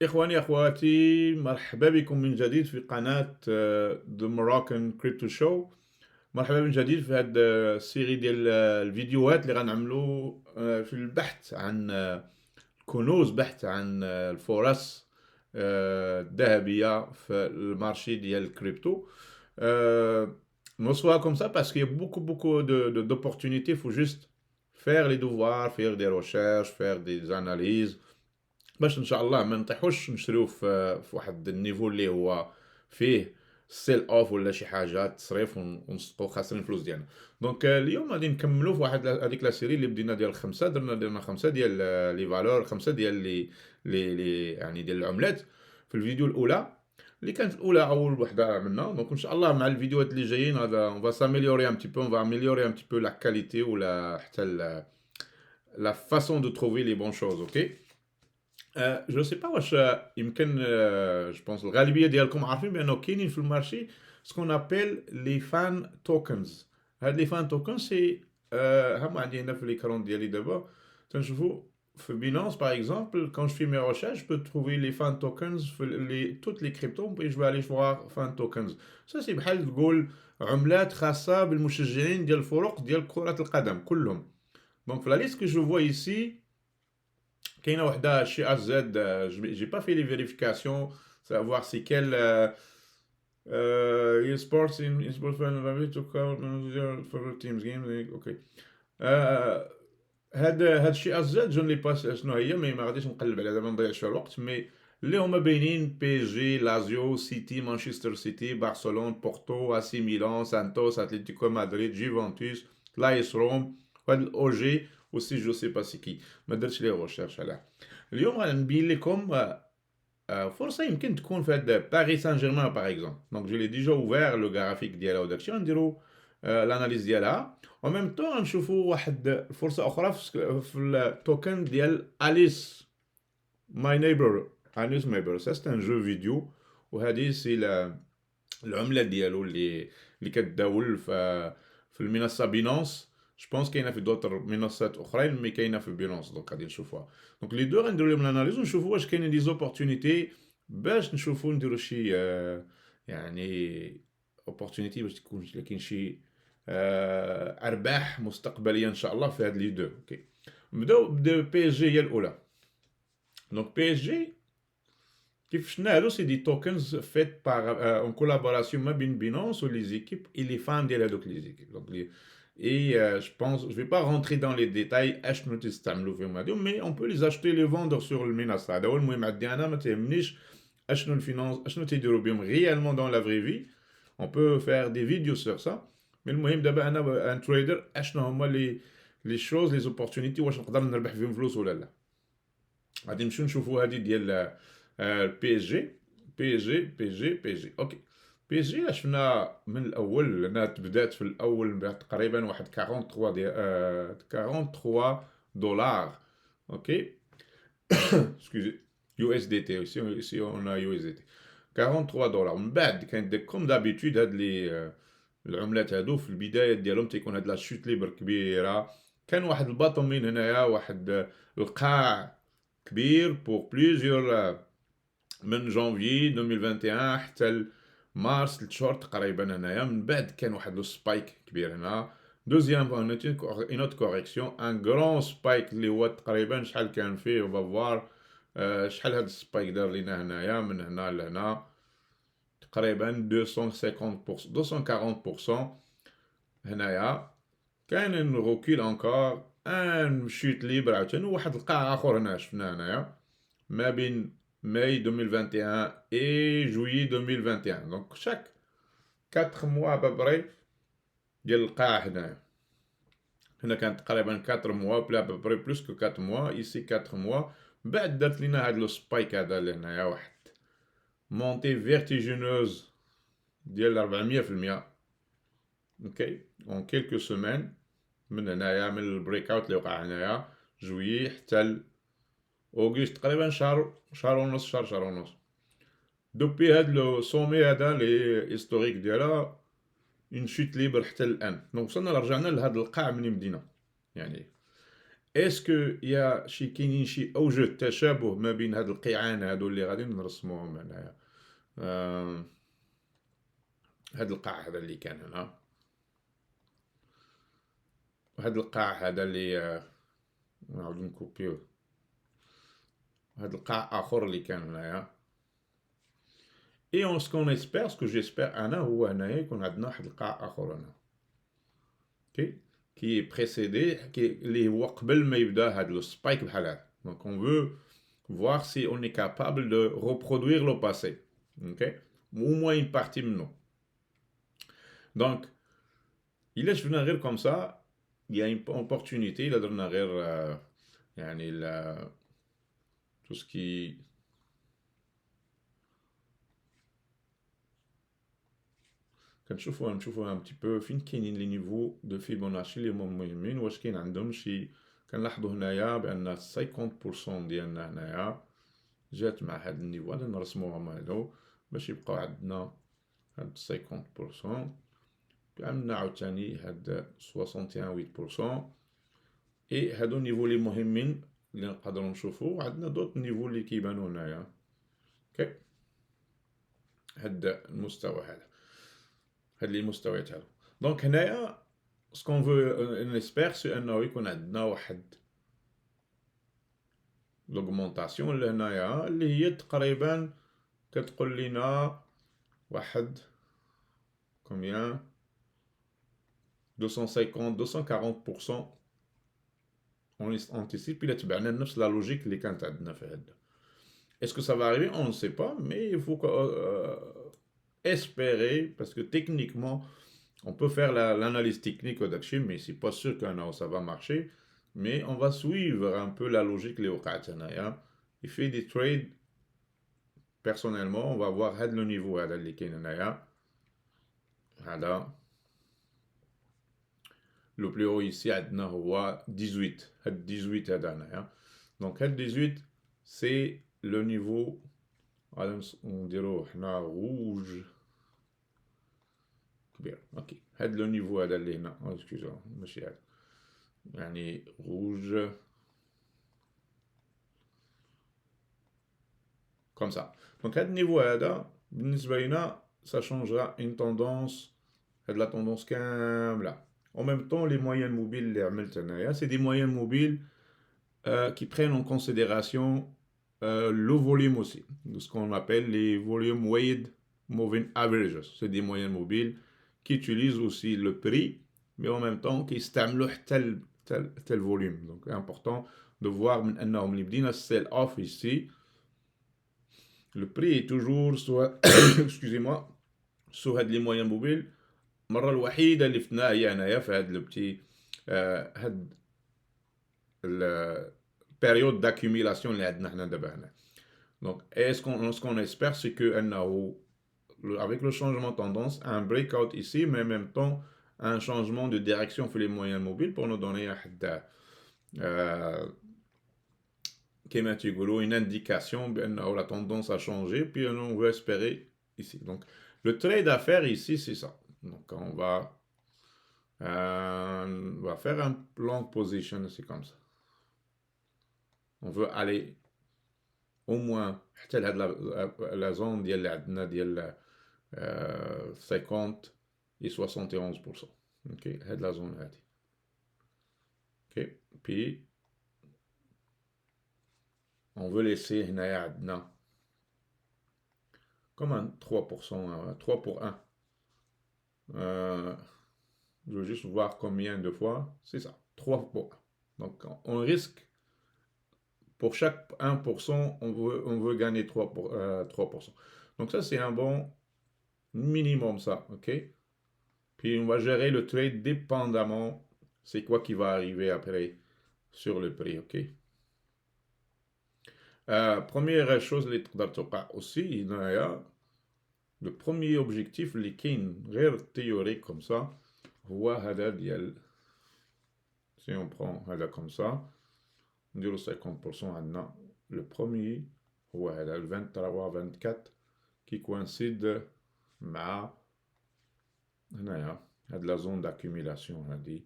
إخواني أخواتي، مرحبا بكم من جديد في قناة The Moroccan Crypto Show. مرحبا من جديد في هذه السيري ديال الفيديوهات اللي غنعملوا في البحث عن كنوز، بحث عن الفرص الذهبية في المارشي ديال الكريبتو. On soit comme ça parce qu'il y a beaucoup d'opportunités. Il faut juste faire les devoirs, faire des recherches, faire des analyses باش ان شاء الله ما نطيحوش نشريو في واحد النيفو اللي هو فيه سيل اوف ولا شي حاجه تصريف ونسقو خاسرين الفلوس ديالنا. دونك اليوم غادي نكملوا في واحد هذيك لا سيري اللي بدينا ديال خمسه، درنا خمسه ديال لي فالور، خمسه ديال لي يعني ديال العملات في الفيديو الاولى اللي كانت الاولى اول وحده عملنا. دونك ان شاء الله مع الفيديوهات اللي جايين هذا اون فا ساميليوري ان بتي بو، اون فا اميليوري ان بتي بو لا كاليتي ولا حتى لا فاسون دو تروفي لي بون شوز. اوكي. جو سي با واش يمكن جو بونس الغالبيه ديالكم عارفين بانه كاينين في المارشي سكون ابيل لي فان توكنز. هاد لي فان توكنز سي هما عندي هنا في ليكرون ديالي دابا تنشوفوا في بينانس باغ اكزومبل. كون جو في مي ريشيرش بو تروفي لي فان توكنز في لي توت لي كريبتو، بغي جو علي فوار فان توكنز. سا سي بحال تقول عملات خاصه بالمشجعين ديال الفرق ديال كره القدم كلهم. دونك في لا ليست كو جو فوا ايسي كاينه وحده شي اس زد. جي با في لي فيريفيكاسيون savoir c'est quel sports in sports fan to call for teams game. اوكي. هاد الشيء اس زد جو نلي باس شنو هي، مي ما غاديش نقلب عليها دابا ما نضيعش فيها الوقت. مي اللي هما باينين بي اس جي، لازيو، سيتي، مانشستر سيتي، برشلونه، بورتو، اسي ميلان، سانتوس، اتلتيكو مدريد، جوفنتوس، لايس روم، وهاد الاو جي وسي جو سي با سي كي. ما درتش ليه ريشيرش عليها. اليوم غنبين لكم فرصه يمكن تكون في هاد باريس سان جيرمان باغ اكزومبل. دونك جو لي ديجا اوفير لو غرافيك ديالها وداكشي، غنديرو الاناليز ديالها و ميم طون غنشوفوا واحد فرصه اخرى في التوكن ديال اليس ماي نيبر. اليس نيبر سي ان جو فيديو، وهذه سي العمله ديالو اللي كتداول في المنصه بينانس. جو بونس كاينه في دوطر منصات اخرين، مي كاينه في بينانس. دونك غادي نشوفوها. دونك لي دو غنديرو لهم الاناليز ونشوفوا واش كاينين دي زوبورتونيتي باش نشوفوا نديرو شي يعني اوبورتونيتي باش تكون كاين شي ارباح مستقبليه ان شاء الله في هاد لي دو. اوكي. نبداو بي اس جي هي الاولى. دونك بي اس جي كيف شفنا هادو سي دي توكنز فيت بار اون كولابوراسيون ما بين بينونس و لي زيكيب اي لي فان ديال هادوك لي زيكيب. دونك لي et je pense je vais pas rentrer dans les détails اشنو تستعملوا فيهم هادو، مي on peut les acheter les vendre sur المنصه. هذا هو المهم عندي انا، ما تهمنيش اشنو الفينانس اشنو تيديروا بهم réellement dans la vraie vie. on peut faire des vidéos sur ça. mais المهم دابا انا ان تريدر اشنو هما لي شوز لي زوبورتونيتي واش نقدر نربح فيهم فلوس ولا لا. غادي نمشيو نشوفوا هذه ديال بي اس جي. بي اس جي بي اس جي بي اس جي. اوكي. بي اس جي شفنا من الاول لانها بدات في الاول تقريبا واحد 43 ديال $43. اوكي. excusez. يو اس دي تي سي اون يو اس دي تي $43. من بعد كانت كوم دابيتود هاد لي العملات هادو في البدايه ديالهم تيكون هاد لا شوت ليبر كبيره. كان واحد الباطون من هنايا، واحد القاع كبير بور بليزيور من جانفي 2021 حتى مارس 3 شهور تقريبا هنايا. من بعد كان واحد لو سبايك كبير هنا. دوزيام اون اوت كوريكسيون ان غران سبايك اللي هو تقريبا شحال كان فيه وفوار شحال هاد السبايك دار لينا هنايا من هنا لهنا تقريبا 240% هنايا. كاين روكيل انكور ان شوت ليبر عاوتاني واحد القاع اخر هنا شفنا هنايا ما بين ماي 2021 et juillet 2021. donc chaque 4 mois à peu près ديال القاع هنايا. هنا كانت تقريبا 4 mois بلا à peu près plus que 4 mois ici 4 mois. بعد درت لينا هاد لو سبايك هذا اللي هنايا واحد مونتي فيرتيجينوز ديال 400%. اوكي اون كيلكو سيمين من هنايا من البريك اوت اللي وقع هنايا جويي حتى اوغست تقريبا شهر ونص شهر ونص. دوبي هاد لو سومي هذا لي هيستوريك ديالها اون شيت ليبر حتى الان. دونك وصلنا رجعنا لهاد القاع منين بدينا يعني. اسكو يا شي كاينين شي اوجه تشابه ما بين هاد القيعان هادو اللي غادي نرسموهم هنايا. آه، هاد القاع هذا اللي كان هنا، وهاد القاع هذا اللي نعاودو نكوبيوه، هاد القاع اخر اللي كان هنايا. اي اون سكون اسبير، سكو جيسبير انا هو هنايا يكون عندنا واحد القاع اخر هنا، اوكي، كي بريسيدي اللي هو قبل ما يبدا هاد لو سبايك بحال هذا. دونك اون فو voir si on est capable de reproduire le passé, ok, au moins une partie منه. Donc إلا شفنا غير comme ça, il y a une opportunité إلا درنا غير يعني tout ce qui كنشوفوا ان بتي بو فين كاينين لي نيفو دو فيبوناتشي اللي هما مهمين، واش كاين عندهم شي. كنلاحظوا هنايا بان 50% ديالنا هنايا جات مع هاد النيفو هذا، نرسموهم هادو باش يبقاو عندنا هاد 50%. عندنا عاوتاني هاد 61.8%، اي هادو النيفو اللي مهمين اللي نقدروا نشوفوا. عندنا دوط نيفو اللي كيبانوا هنايا، اوكي، هاد المستوى هذا، هاد لي مستويات هادو. دونك هنايا سكون فو نيسبيغ سي انه يكون عندنا واحد لوغمونطاسيون لهنايا اللي هي تقريبا كتقول لينا واحد كوميان 250 240% on anticipe إلا تبعنا نفس لا لوجيك اللي كانت عندنا في هذا. Est-ce que ça va arriver? On ne sait pas, mais il faut espérer, parce que techniquement, on peut faire l'analyse technique d'Akshim, mais c'est pas sûr que ça va marcher. Mais on va suivre un peu la logique Léo Katanaya. Il fait des trades. Personnellement, on va voir le niveau à l'Ikenanaya. Voilà. Le plus haut ici, à 18. 18 à donc, 18, c'est le niveau. On dirait rouge. Bien, ok. Le niveau à l'Ikenanaya. Excusez-moi, monsieur. يعني rouge comme ça. Donc à ce niveau là, ça changera une tendance, de la tendance là. En même temps, les moyennes mobiles, c'est des moyennes mobiles qui prennent en considération le volume aussi, de ce qu'on appelle les volume weighted moving averages. C'est des moyennes mobiles qui utilisent aussi le prix, mais en même temps qui stimulent tel volume. Donc c'est important de voir maintenant le sell off ici. Le prix est toujours soit excusez-moi sur les moyennes mobiles. المرة الوحيدة اللي فتناها هي هنايا في هاد لو بتي هاد البيريود d'accumulation اللي عندنا حنا دابا هنا. Donc ce qu'on espère c'est que avec le changement de tendance, un breakout ici, mais en même temps un changement de direction pour les moyennes mobiles pour nous donner une indication où la tendance a changé, puis on veut espérer ici. Donc le trade à faire ici, c'est ça. Donc on va faire un long position, c'est comme ça. On veut aller au moins la zone ديال 50 et 71%. Ok, هاد la zone هادي. Ok, puis on veut laisser هنايا عندنا comme un 3%, 3 pour 1. Je veux juste voir combien de fois. C'est ça, 3 pour 1. Donc on risque, pour chaque 1%, on veut gagner 3%. Donc ça, c'est un bon minimum, ça, ok? Puis on va gérer le trade dépendamment c'est quoi qui va arriver après sur le prix, ok? Première chose, les aussi, le premier objectif, les غير théorique comme ça, هو هذا ديال si on prend هذا comme ça, on dit 50% عندنا le premier هو هذا le 23-24 qui coïncide مع هنايا هاد la zone d'accumulation هادي.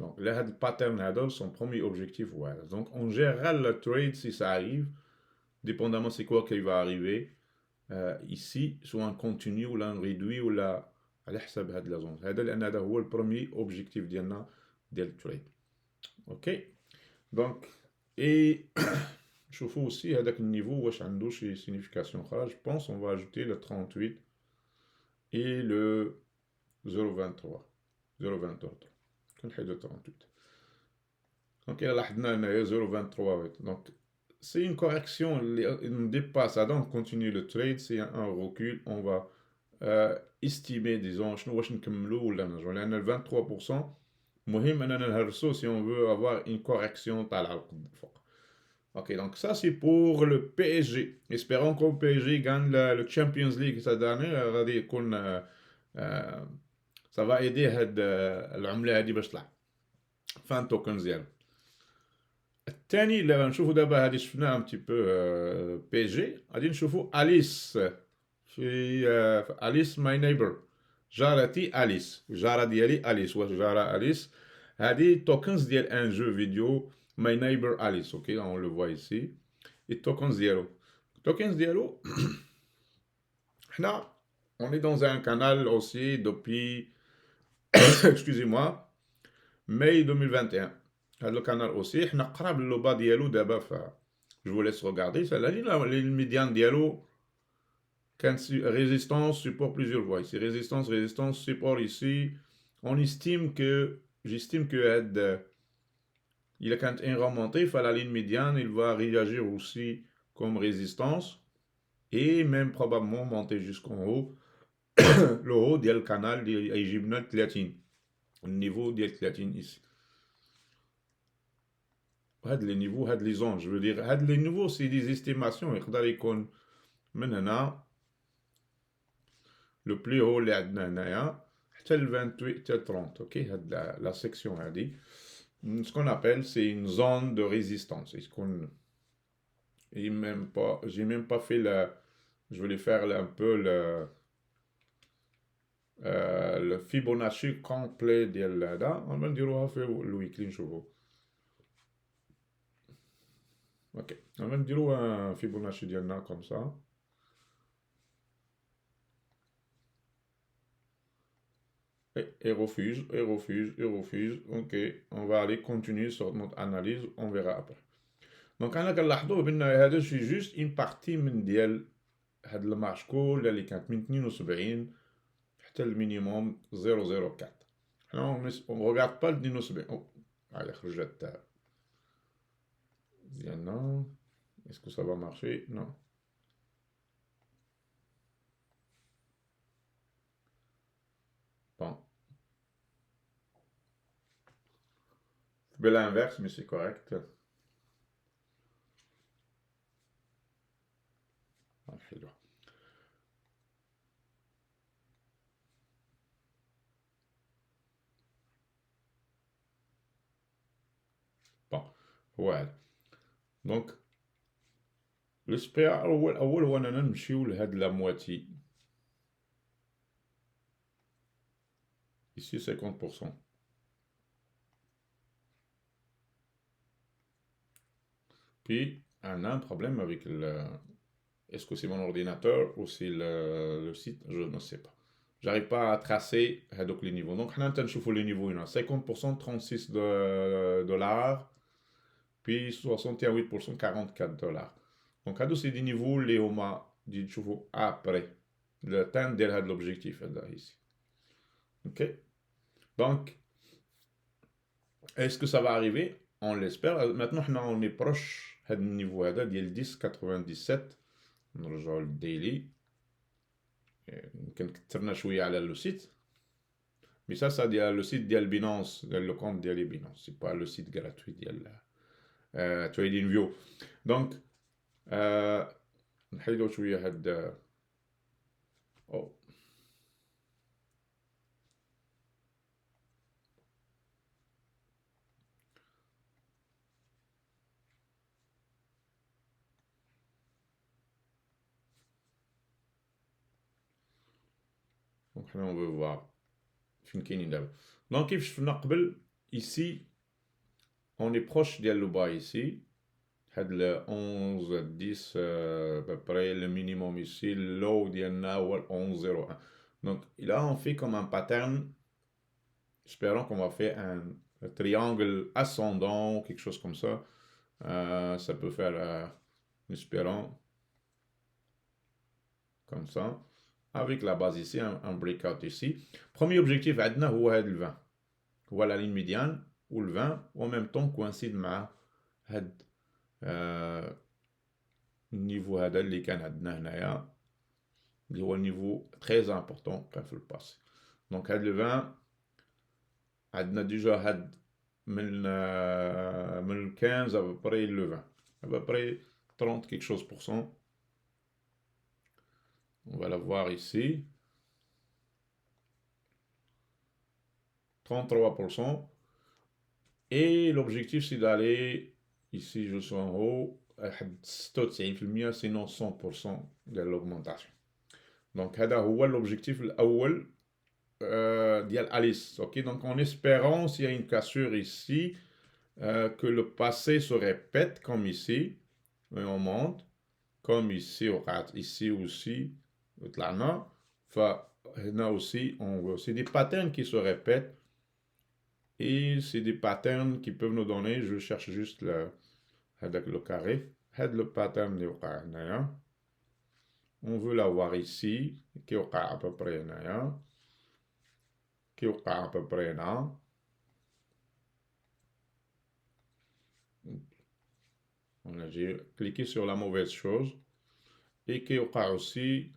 Donc là, le pattern هذا son premier objectif. Voilà. Donc on gérera le trade si ça arrive, dépendamment c'est quoi qui va arriver. ici, soit on continue ou là on réduit ou là على حسب هاد la zone. هذا هو le premier objectif ديالنا ديال التريد. OK. Donc et شوفوا aussi هذاك النيفو واش عنده شي signification أخرى. Je pense on va ajouter le 38 et le 0,23 0,23 كنحيدو 38. Donc là لاحظنا هنايا 0,23. Donc c'est une correction اللي dépasse. Donc on continue le trade, c'est un recul, on va estimer disons شنو واش نكملوا ولا نرجعوا لان ال 23% مهم اننا نهرسو si on veut avoir une correction طالعه فوق. Ok, donc ça c'est pour le PSG. Espérons que le PSG gagne le Champions League cette année. غادي يكون ça va aider هاد العملة هادي باش تطلع. فان توكن ديالو. الثاني اللي غنشوفو دابا هادي شفناه ان تي بو بي جي، غادي نشوفو اليس في اليس ماي نيبر، جارتي اليس، جارة ديالي اليس. واش جارة اليس؟ هادي توكنز ديال ان جو فيديو ماي نيبر اليس. اوكي اون لو فوا ايسي. التوكنز ديالو، التوكنز ديالو حنا on est dans un canal aussi depuis excusez-moi mai 2021. هذا القناه aussi حنا قراب للوبا ديالو دابا. ف je vous laisse regarder. celle-là الميديان ديالو كان résistance support plusieurs fois ici, résistance support ici. On estime que j'estime que il a quand un remonté à la ligne médiane, il va réagir aussi comme résistance et même probablement monter jusqu'en haut. le haut ديال القناه اللي يجيبنا 30 النيفو ديال 30 ici. هاد لي نيفو هاد لي زون جو دير هاد لي نيفو سي دي استيماسيون. يقدر يكون من هنا لو بلي هو اللي عندنا هنايا حتى ل 28 حتى 30. اوكي هاد لا سيكسيون هادي ce qu'on appelle c'est une zone de résistance. Est-ce qu'on j'ai même pas fait la je voulais faire un peu le Fibonacci complet ديال هذا. غادي نديروها في الويكلي نشوفو. Ok, on va dire un Fibonacci ديالنا comme ça. Et refuse, et refuse, et refuse. Ok, on va aller continuer sur notre analyse, on verra après. Donc انا كنلاحظوا بان هذا شي juste une partie من ديال هاد المارش كلها اللي كانت من 72 حتى المينيموم 004. حنا on regarde pas le 72. Oh, allez خرجت ديالنا. Est-ce que ça va marcher? Non. Bon. C'est l'inverse, mais c'est correct. حلوة. Bon, ouais. Donc السبيع اول هو اننا نمشيو لهاد لا مواتي ici 50%. Puis on a un problème avec le est-ce que c'est mon ordinateur ou c'est le site, je ne sais pas. J'arrive pas à tracer les niveaux. Donc, on a les niveaux. Il y a 50%, 36 dollars, puis 61,8%, 44 dollars. Donc, c'est des niveaux, les OMA, dit après le temps de l'objectif ici. Ok? Donc, est-ce que ça va arriver? On l'espère. Maintenant, on est proche du niveau de 10,97. نرجعو للديلي. يمكن كثرنا شويه على لو سيت مي سا ديال لو سيت ديال بينانس ديال لو كونت ديالي بينانس سي با لو سيت غراتوي ديال تريدين فيو. دونك نحيدو شويه هاد او دونك حنا on veut voir فين كاينين دابا. دونك كيف شفنا قبل ici, on est proche de le bas ici. Le 11, 10, à peu près, le minimum ici, le low d'Yana ou 11,01. Donc là, on fait comme un pattern. Espérons qu'on va faire un triangle ascendant, quelque chose comme ça. Ça peut faire, espérons, comme ça. Avec la base ici, un breakout ici. Premier objectif, عندنا هو هذا le 20. هو la ligne médiane ou le 20 en même temps coïncide مع هاد النيفو هذا اللي كان عندنا هنايا اللي هو النيفو très important كان في الباس. دونك هاد le 20 عندنا ديجا هاد من 15 à peu près le 20. À peu près 30 quelque chose %. On va la voir ici. 33%. Et l'objectif, c'est d'aller ici, je suis en haut, à 96%, sinon 100% de l'augmentation. Donc, هذا هو l'objectif الأول ديال Alice. Ok, donc en espérant s'il y a une cassure ici, que le passé se répète comme ici, et on monte, comme ici, ici aussi, là aussi, on voit. C'est des patterns qui se répètent. Et c'est des patterns qui peuvent nous donner, je cherche juste le carré, le pattern on veut l'avoir ici, qui est à peu près là, qui est à peu près là. J'ai cliqué sur la mauvaise chose et qui est aussi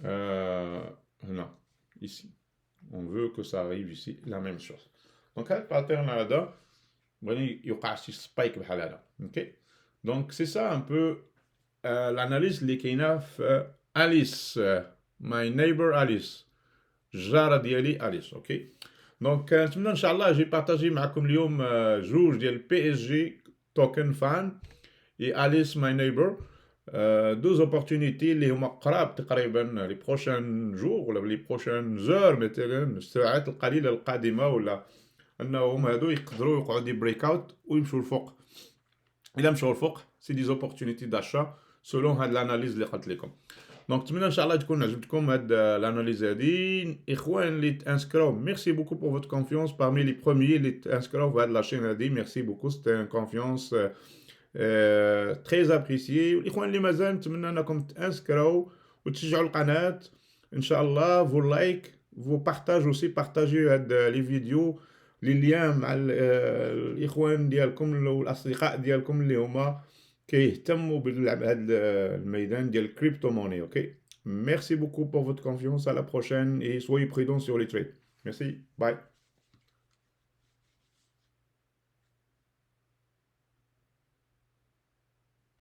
non, ici. On veut que ça arrive ici, la même chose. Donc, le pattern là, il y a un spike. Ok? Donc, c'est ça un peu l'analyse اللي Alice, my neighbor Alice, جارة ديالي Alice. Ok? Donc, نتمنى ان شاء الله j'ai partagé معكم اليوم جوج ديال PSG token fan et Alice my neighbor. Deux opportunités اللي هما قراب تقريبا les prochains jours ولا les prochaines heures مثلا الساعات القليله القادمه ولا انهم هادو يقدروا يوقعوا دي بريك اوت ويمشوا الفوق. الا مشاو الفوق سي دي زوبورتونيتي داشا سولون هاد الاناليز اللي قلت لكم. دونك نتمنى ان شاء الله تكون عجبتكم هاد الاناليز هادي. اخوان اللي تانسكراو ميرسي بوكو بور فوت كونفيونس parmi les premiers اللي تانسكراو في هاد لاشين هادي. ميرسي بوكو سيتي ان كونفيونس très apprécié. والاخوان اللي مازال نتمنى انكم تانسكراو وتشجعوا القناه ان شاء الله. فو لايك فو بارتاج اوسي بارتاجيو هاد لي فيديو لي ليان مع الاخوان ديالكم والاصدقاء ديالكم اللي هما كيهتموا بهذا الميدان ديال الكريبتو موني. اوكي ميرسي بوكو pour votre confiance. À la prochaine et soyez prudents sur les trades. Merci. Bye.